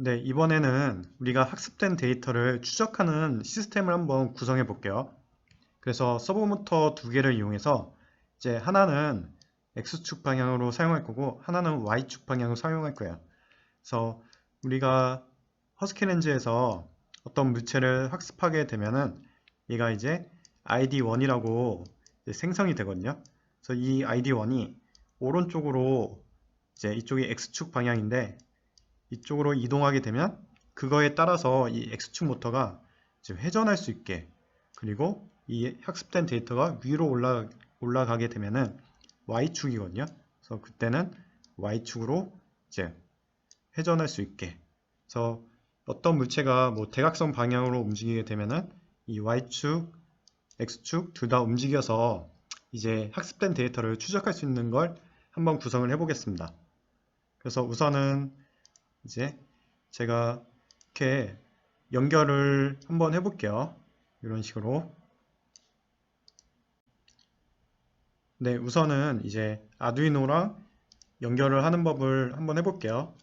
네, 이번에는 우리가 학습된 데이터를 추적하는 시스템을 한번 구성해 볼게요. 그래서 서버 모터 두 개를 이용해서 이제 하나는 X축 방향으로 사용할 거고 하나는 Y축 방향으로 사용할 거예요. 그래서 우리가 허스키렌즈에서 어떤 물체를 학습하게 되면은 얘가 이제 ID1이라고 생성이 되거든요. 그래서 이 ID1이 오른쪽으로 이제 이쪽이 X축 방향인데 이쪽으로 이동하게 되면 그거에 따라서 이 X축 모터가 이제 회전할 수 있게, 그리고 이 학습된 데이터가 위로 올라가게 되면은 Y축이거든요. 그래서 그때는 Y축으로 이제 회전할 수 있게. 그래서 어떤 물체가 뭐 대각선 방향으로 움직이게 되면은 이 Y축, X축 둘 다 움직여서 이제 학습된 데이터를 추적할 수 있는 걸 한번 구성을 해 보겠습니다. 그래서 우선은 이제 제가 이렇게 연결을 한번 해볼게요. 이런 식으로. 네, 우선은 이제 아두이노랑 연결을 하는 법을 한번 해볼게요.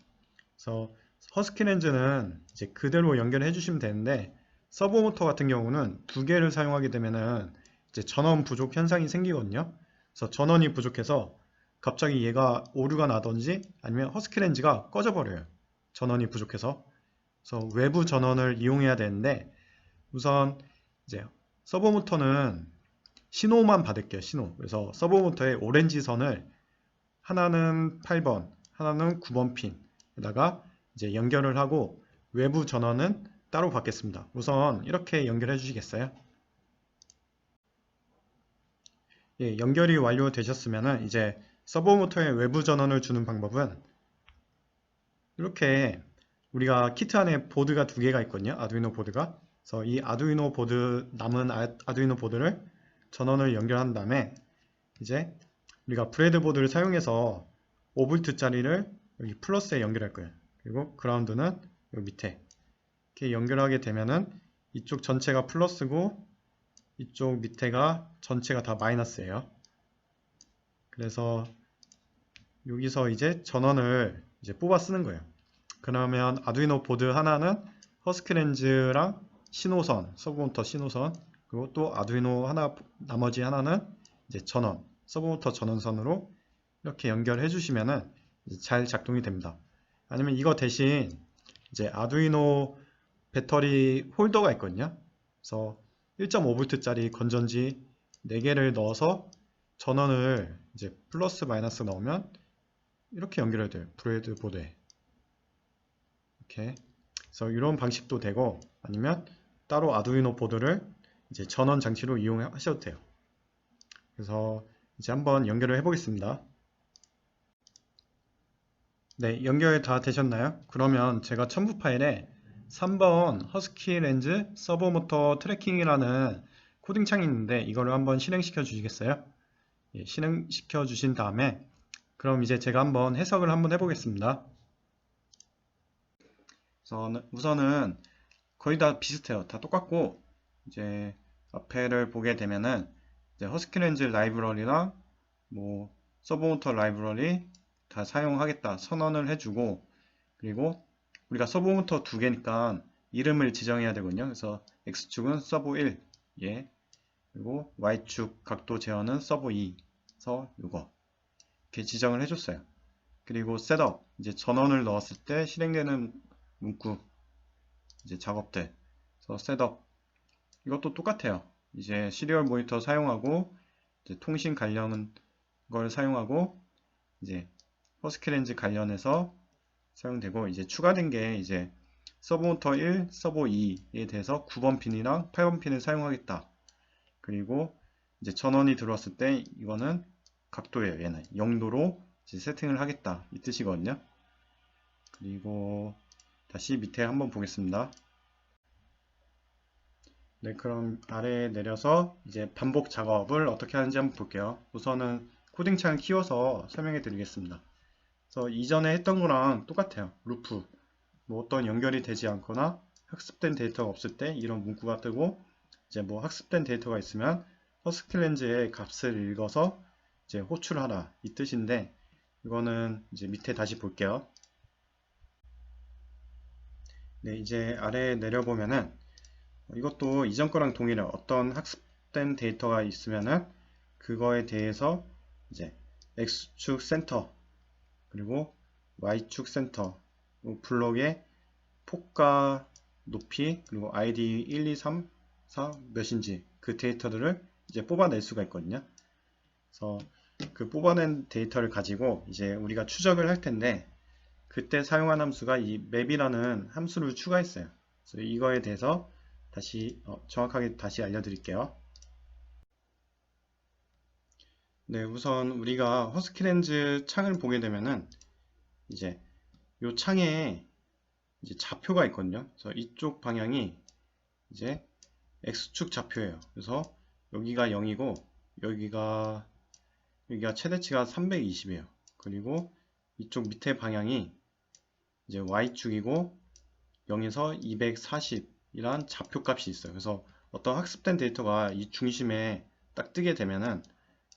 그래서 허스키렌즈는 이제 그대로 연결해 주시면 되는데, 서버 모터 같은 경우는 두 개를 사용하게 되면은 이제 전원 부족 현상이 생기거든요. 그래서 전원이 부족해서 갑자기 얘가 오류가 나든지 아니면 허스키렌즈가 꺼져버려요. 전원이 부족해서. 그래서 외부 전원을 이용해야 되는데, 우선 이제 서버 모터는 신호만 받을게요. 신호. 그래서 서버 모터의 오렌지 선을 하나는 8번, 하나는 9번 핀에다가 이제 연결을 하고 외부 전원은 따로 받겠습니다. 우선 이렇게 연결해 주시겠어요? 예, 연결이 완료되셨으면은 이제 서버 모터의 외부 전원을 주는 방법은 이렇게, 우리가 키트 안에 보드가 두 개가 있거든요. 아두이노 보드가. 그래서 이 아두이노 보드, 남은 아두이노 보드를 전원을 연결한 다음에 이제 우리가 브레드보드를 사용해서 5V짜리를 여기 플러스에 연결할 거예요. 그리고 그라운드는 여기 밑에 이렇게 연결하게 되면은 이쪽 전체가 플러스고 이쪽 밑에가 전체가 다 마이너스예요. 그래서 여기서 이제 전원을 이제 뽑아 쓰는 거예요. 그러면 아두이노 보드 하나는 허스키렌즈랑 신호선, 서브모터 신호선, 그리고 또 아두이노 하나, 나머지 하나는 이제 전원, 서브모터 전원선으로 이렇게 연결해 주시면은 잘 작동이 됩니다. 아니면 이거 대신 이제 아두이노 배터리 홀더가 있거든요. 그래서 1.5V짜리 건전지 4개를 넣어서 전원을 이제 플러스 마이너스 넣으면 이렇게 연결해야 돼요. 브레드보드에. 이렇게. 그래서 이런 방식도 되고, 아니면 따로 아두이노 보드를 이제 전원 장치로 이용하셔도 돼요. 그래서 이제 한번 연결을 해 보겠습니다. 네, 연결 다 되셨나요? 그러면 제가 첨부 파일에 3번 허스키 렌즈 서버 모터 트래킹이라는 코딩 창이 있는데 이거를 한번 실행시켜 주시겠어요? 예, 실행시켜 주신 다음에 그럼 이제 제가 한번 해석을 한번 해보겠습니다. 우선은 거의 다 비슷해요. 다 똑같고, 이제 앞에를 보게 되면은 이제 허스키렌즈 라이브러리랑 뭐 서브모터 라이브러리 다 사용하겠다 선언을 해주고, 그리고 우리가 서브모터 두 개니까 이름을 지정해야 되거든요. 그래서 X축은 서브 1, 예, 그리고 Y축 각도 제어는 서브 2, 그래서 이거 이렇게 지정을 해줬어요. 그리고 셋업, 이제 전원을 넣었을 때 실행되는 문구 이제 작업들, 그래서 셋업 이것도 똑같아요. 이제 시리얼 모니터 사용하고 이제 통신 관련 걸 사용하고 이제 허스키렌즈 관련해서 사용되고, 이제 추가된 게 이제 서브모터 1, 서버 2에 대해서 9번 핀이랑 8번 핀을 사용하겠다. 그리고 이제 전원이 들어왔을 때 이거는 각도예요. 얘는 0도로 이제 세팅을 하겠다 이 뜻이거든요. 그리고 다시 밑에 한번 보겠습니다. 네, 그럼 아래에 내려서 이제 반복 작업을 어떻게 하는지 한번 볼게요. 우선은 코딩창을 키워서 설명해 드리겠습니다. 그래서 이전에 했던 거랑 똑같아요. 루프, 뭐 어떤 연결이 되지 않거나 학습된 데이터가 없을 때 이런 문구가 뜨고, 이제 뭐 학습된 데이터가 있으면 허스키렌즈의 값을 읽어서 이제 호출하라 이 뜻인데, 이거는 이제 밑에 다시 볼게요. 네, 이제 아래에 내려보면은 이것도 이전 거랑 동일해요. 어떤 학습된 데이터가 있으면은 그거에 대해서 이제 X축 센터 그리고 Y축 센터 블록의 폭과 높이 그리고 ID 1, 2, 3, 4 몇인지 그 데이터들을 이제 뽑아낼 수가 있거든요. 그래서 그 뽑아낸 데이터를 가지고 이제 우리가 추적을 할 텐데 그때 사용한 함수가 이 map이라는 함수를 추가했어요. 그래서 이거에 대해서 다시 정확하게 다시 알려드릴게요. 네, 우선 우리가 허스키렌즈 창을 보게 되면은 이제 이 창에 이제 좌표가 있거든요. 그래서 이쪽 방향이 이제 x축 좌표예요. 그래서 여기가 0이고 여기가 최대치가 320이에요. 그리고 이쪽 밑에 방향이 이제 y축이고 0에서 240이란 좌표 값이 있어요. 그래서 어떤 학습된 데이터가 이 중심에 딱 뜨게 되면은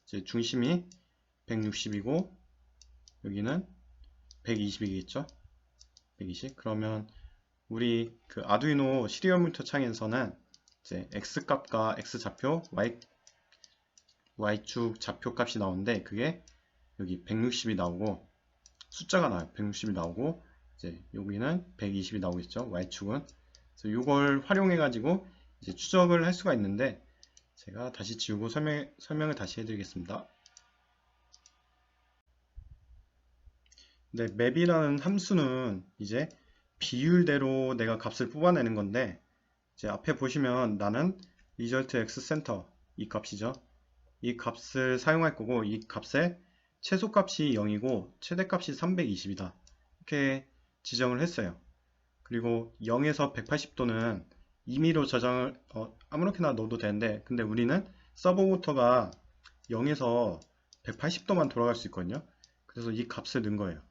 이제 중심이 160이고 여기는 120이겠죠? 120. 그러면 우리 그 아두이노 시리얼 모니터 창에서는 이제 x 값과 x 좌표, y축 좌표 값이 나오는데 그게 여기 160이 나오고 숫자가 나와요. 160이 나오고 이제 여기는 120이 나오겠죠. y축은. 그래서 이걸 활용해 가지고 이제 추적을 할 수가 있는데 제가 다시 지우고 설명을 다시 해드리겠습니다. 네, map이라는 함수는 이제 비율대로 내가 값을 뽑아내는 건데 이제 앞에 보시면 나는 result x center 이 값이죠. 이 값을 사용할 거고 이 값의 최소값이 0이고 최대값이 320이다. 이렇게 지정을 했어요. 그리고 0에서 180도는 임의로 저장을 아무렇게나 넣어도 되는데 근데 우리는 서버 모터가 0에서 180도만 돌아갈 수 있거든요. 그래서 이 값을 넣은 거예요.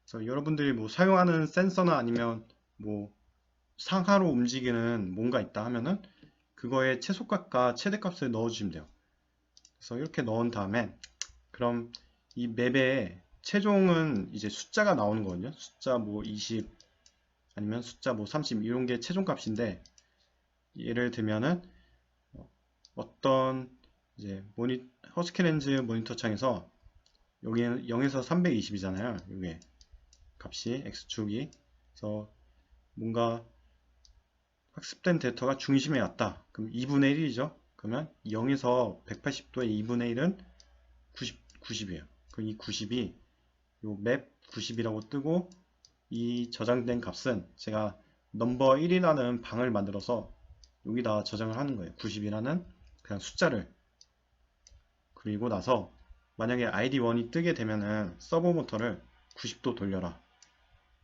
그래서 여러분들이 뭐 사용하는 센서나 아니면 뭐 상하로 움직이는 뭔가 있다 하면은 그거의 최소값과 최대값을 넣어주시면 돼요. 그래서 이렇게 넣은 다음에 그럼 이 맵의 최종은 이제 숫자가 나오는 거거든요. 숫자 뭐 20 아니면 숫자 뭐 30 이런 게 최종 값인데 예를 들면은 어떤 이제 허스키렌즈 모니터 창에서 여기는 0에서 320이잖아요. 이게 값이 x축이. 그래서 뭔가 학습된 데이터가 중심에 왔다. 그럼 2분의 1이죠. 그러면 0에서 180도의 2분의 1은 90이에요. 그럼 이 90이 요 맵 90이라고 뜨고 이 저장된 값은 제가 넘버 1이라는 방을 만들어서 여기다 저장을 하는 거예요. 90이라는 그냥 숫자를. 그리고 나서 만약에 id1이 뜨게 되면은 서버 모터를 90도 돌려라.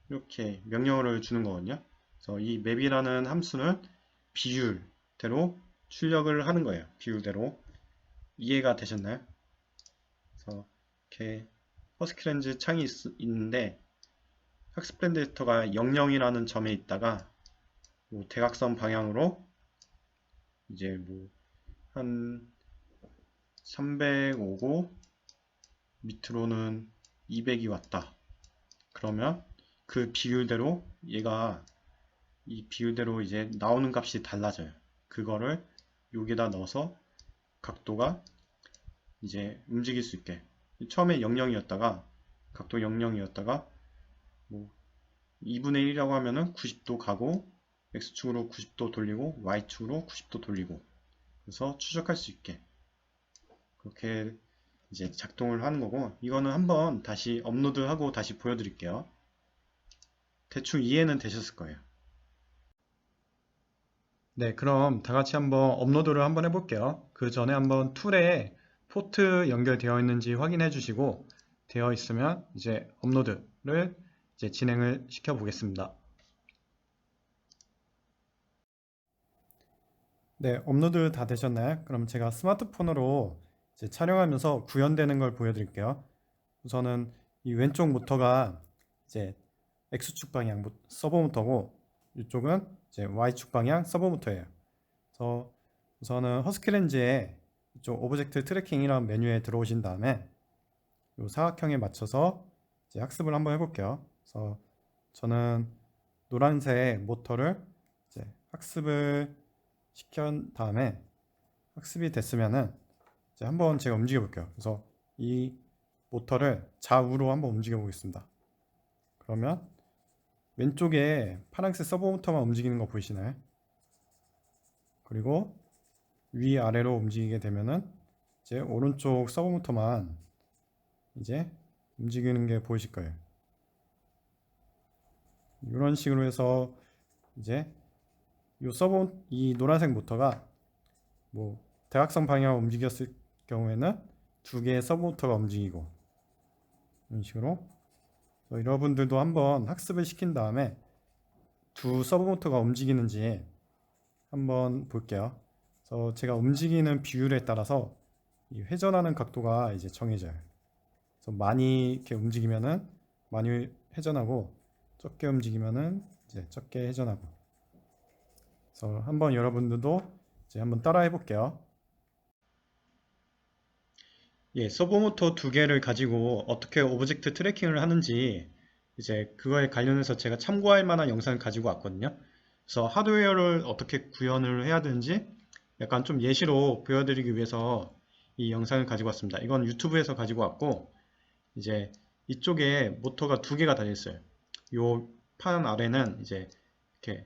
이렇게 명령어를 주는 거거든요. 그래서 이 map이라는 함수는 비율대로 출력을 하는 거예요. 비율대로. 이해가 되셨나요? 그래서 이렇게 허스키렌즈 창이 있는데 학습된 데이터가 00이라는 점에 있다가 뭐 대각선 방향으로 이제 뭐 한 300 오고 밑으로는 200이 왔다. 그러면 그 비율대로 얘가 이 비율대로 이제 나오는 값이 달라져요. 그거를 여기다 넣어서 각도가 이제 움직일 수 있게. 처음에 00이었다가 각도 00이었다가 뭐 2분의 1이라고 하면은 90도 가고 x축으로 90도 돌리고 y축으로 90도 돌리고 그래서 추적할 수 있게 그렇게 이제 작동을 하는 거고 이거는 한번 다시 업로드하고 다시 보여드릴게요. 대충 이해는 되셨을 거예요. 네, 그럼 다 같이 한번 업로드를 한번 해볼게요. 그 전에 한번 툴에 포트 연결되어 있는지 확인해 주시고 되어 있으면 이제 업로드를 이제 진행을 시켜 보겠습니다. 네, 업로드 다 되셨나요? 그럼 제가 스마트폰으로 이제 촬영하면서 구현되는 걸 보여드릴게요. 우선은 이 왼쪽 모터가 이제 X축 방향 서버 모터고 이쪽은 이제 Y축 방향 서버 모터예요. 그래서 우선은 허스키렌즈에 이쪽 오브젝트 트래킹이라는 메뉴에 들어오신 다음에 이 사각형에 맞춰서 이제 학습을 한번 해볼게요. 그래서 저는 노란색 모터를 이제 학습을 시킨 다음에 학습이 됐으면은 이제 한번 제가 움직여 볼게요. 그래서 이 모터를 좌우로 한번 움직여 보겠습니다. 그러면 왼쪽에 파란색 서버 모터만 움직이는 거 보이시나요? 그리고 위아래로 움직이게 되면은 이제 오른쪽 서버 모터만 이제 움직이는 게 보이실 거예요. 이런 식으로 해서 이제 이 노란색 모터가 뭐 대각선 방향으로 움직였을 경우에는 두 개의 서브 모터가 움직이고, 이런 식으로 여러분들도 한번 학습을 시킨 다음에 두 서브 모터가 움직이는지 한번 볼게요. 그래서 제가 움직이는 비율에 따라서 이 회전하는 각도가 이제 정해져요. 그래서 많이 이렇게 움직이면은 많이 회전하고, 적게 움직이면은 이제 적게 회전하고. 그래서 한번 여러분들도 이제 한번 따라 해볼게요. 예, 서버모터 두 개를 가지고 어떻게 오브젝트 트래킹을 하는지 이제 그거에 관련해서 제가 참고할 만한 영상을 가지고 왔거든요. 그래서 하드웨어를 어떻게 구현을 해야 되는지 약간 좀 예시로 보여드리기 위해서 이 영상을 가지고 왔습니다. 이건 유튜브에서 가지고 왔고, 이제 이쪽에 모터가 두 개가 달려 있어요. 요 판 아래는 이제 이렇게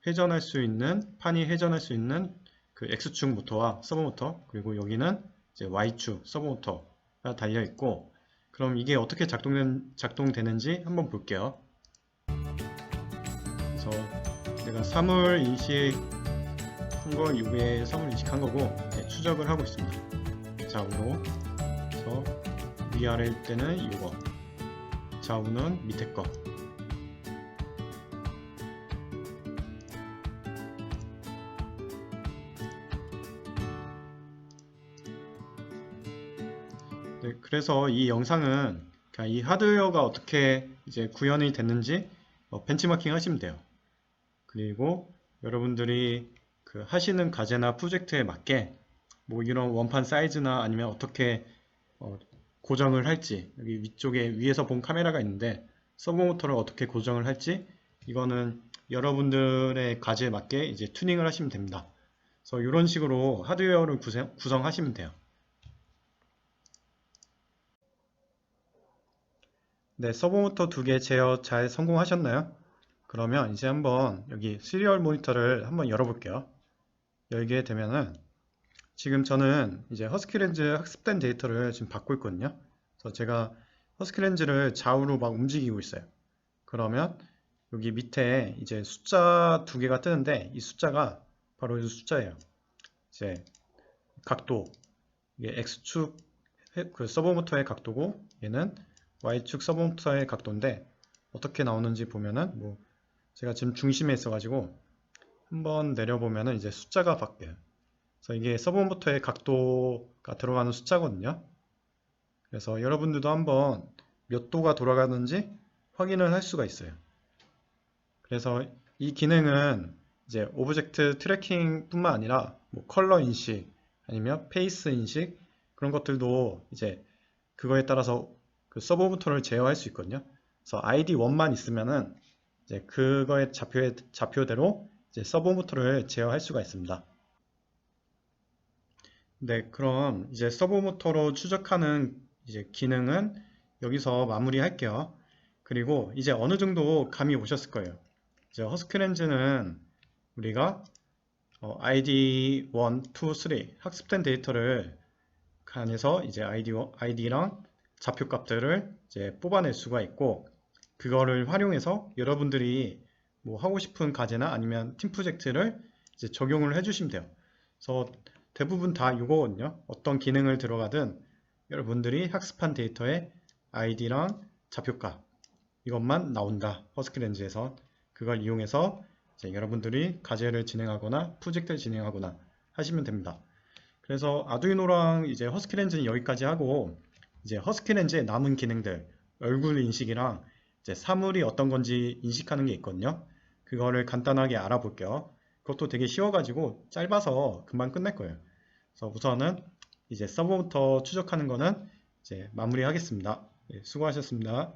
회전할 수 있는, 판이 회전할 수 있는 그 X축 모터와 서버 모터, 그리고 여기는 이제 Y축 서버 모터가 달려 있고, 그럼 이게 어떻게 작동되는지 한번 볼게요. 그래서 내가 사물 인식한 거 이후에 사물 인식한 거고, 이제 추적을 하고 있습니다. 좌우로. 그래서 위아래일 때는 이거, 좌우는 밑에 거. 네, 그래서 이 영상은 이 하드웨어가 어떻게 이제 구현이 됐는지 벤치마킹 하시면 돼요. 그리고 여러분들이 그 하시는 과제나 프로젝트에 맞게 뭐 이런 원판 사이즈나 아니면 어떻게 고정을 할지, 여기 위쪽에 위에서 본 카메라가 있는데 서버 모터를 어떻게 고정을 할지, 이거는 여러분들의 과제에 맞게 이제 튜닝을 하시면 됩니다. 그래서 이런 식으로 하드웨어를 구성하시면 돼요. 네, 서버모터 두 개 제어 잘 성공하셨나요? 그러면 이제 한번 여기 시리얼 모니터를 한번 열어볼게요. 열게 되면은 지금 저는 이제 허스키렌즈 학습된 데이터를 지금 받고 있거든요. 그래서 제가 허스키렌즈를 좌우로 막 움직이고 있어요. 그러면 여기 밑에 이제 숫자 두 개가 뜨는데, 이 숫자가 바로 이 숫자예요. 이제 각도, 이게 X축 그 서버모터의 각도고, 얘는 Y축 서버모터의 각도인데 어떻게 나오는지 보면은 뭐 제가 지금 중심에 있어가지고 한번 내려보면은 이제 숫자가 바뀌어요. 그래서 이게 서버모터의 각도가 들어가는 숫자거든요. 그래서 여러분들도 한번 몇 도가 돌아가는지 확인을 할 수가 있어요. 그래서 이 기능은 이제 오브젝트 트래킹 뿐만 아니라 뭐 컬러 인식 아니면 페이스 인식, 그런 것들도 이제 그거에 따라서 그 서버 모터를 제어할 수 있거든요. 그래서 ID1만 있으면은 이제 그거의 좌표대로 이제 서버 모터를 제어할 수가 있습니다. 네, 그럼 이제 서버 모터로 추적하는 이제 기능은 여기서 마무리할게요. 그리고 이제 어느 정도 감이 오셨을 거예요. 이제 허스키렌즈는 우리가 ID 1, 2, 3 학습된 데이터를 간에서 이제 ID랑 좌표 값들을 이제 뽑아낼 수가 있고, 그거를 활용해서 여러분들이 뭐 하고 싶은 과제나 아니면 팀 프로젝트를 이제 적용을 해주시면 돼요. 그래서 대부분 다 이거거든요. 어떤 기능을 들어가든 여러분들이 학습한 데이터의 ID랑 좌표값 이것만 나온다. 허스키렌즈에서 그걸 이용해서 이제 여러분들이 과제를 진행하거나 프로젝트를 진행하거나 하시면 됩니다. 그래서 아두이노랑 이제 허스키렌즈는 여기까지 하고, 이제 허스키렌즈의 남은 기능들, 얼굴 인식이랑 이제 사물이 어떤 건지 인식하는 게 있거든요. 그거를 간단하게 알아볼게요. 그것도 되게 쉬워가지고 짧아서 금방 끝날 거예요. 그래서 우선은 이제 서버부터 추적하는 거는 이제 마무리하겠습니다. 네, 수고하셨습니다.